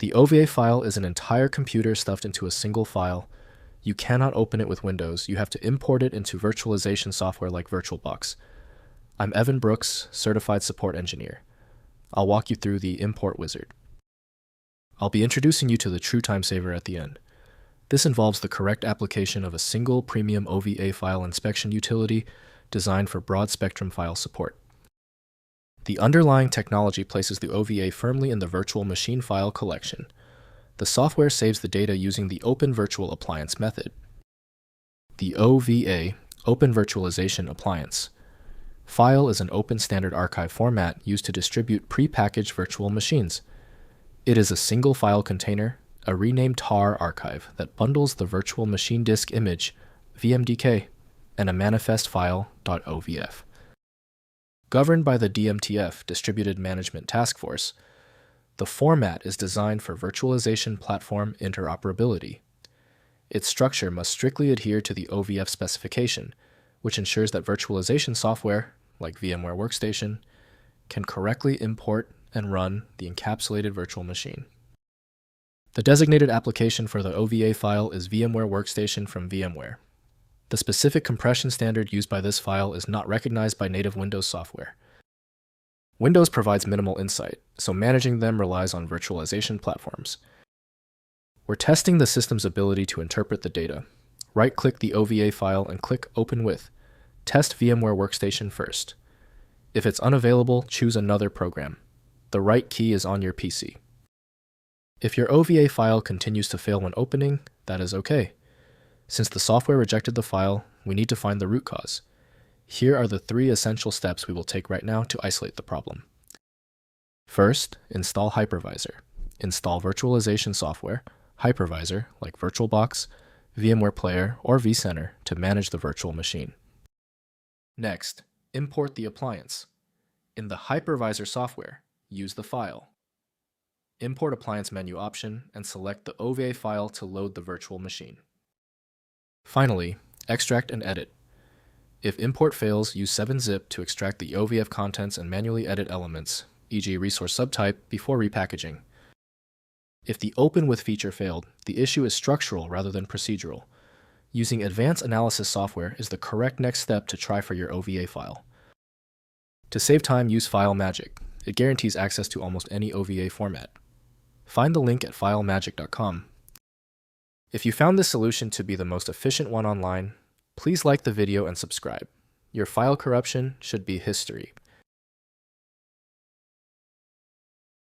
The OVA file is an entire computer stuffed into a single file. You cannot open it with Windows. You have to import it into virtualization software like VirtualBox. I'm Evan Brooks, Certified Support Engineer. I'll walk you through the import wizard. I'll be introducing you to the true time saver at the end. This involves the correct application of a single premium OVA file inspection utility designed for broad spectrum file support. The underlying technology places the OVA firmly in the virtual machine file collection. The software saves the data using the Open Virtual Appliance method. The OVA, Open Virtualization Appliance. File is an open standard archive format used to distribute pre-packaged virtual machines. It is a single file container, a renamed tar archive that bundles the virtual machine disk image, VMDK, and a manifest file, .ovf. Governed by the DMTF, Distributed Management Task Force, the format is designed for virtualization platform interoperability. Its structure must strictly adhere to the OVF specification, which ensures that virtualization software, like VMware Workstation, can correctly import and run the encapsulated virtual machine. The designated application for the OVA file is VMware Workstation from VMware. The specific compression standard used by this file is not recognized by native Windows software. Windows provides minimal insight, so managing them relies on virtualization platforms. We're testing the system's ability to interpret the data. Right-click the OVA file and click Open With. Test VMware Workstation first. If it's unavailable, choose another program. The right key is on your PC. If your OVA file continues to fail when opening, that is okay. Since the software rejected the file, we need to find the root cause. Here are the 3 essential steps we will take right now to isolate the problem. First, install Hypervisor. Install virtualization software, Hypervisor, like VirtualBox, VMware Player, or vCenter to manage the virtual machine. Next, import the appliance. In the Hypervisor software, use the file. Import Appliance menu option and select the OVA file to load the virtual machine. Finally, extract and edit. If import fails, use 7-zip to extract the OVF contents and manually edit elements, e.g. resource subtype, before repackaging. If the Open With feature failed, the issue is structural rather than procedural. Using advanced analysis software is the correct next step to try for your OVA file. To save time, use FileMagick. It guarantees access to almost any OVA format. Find the link at filemagick.com. If you found this solution to be the most efficient one online, please like the video and subscribe. Your file corruption should be history.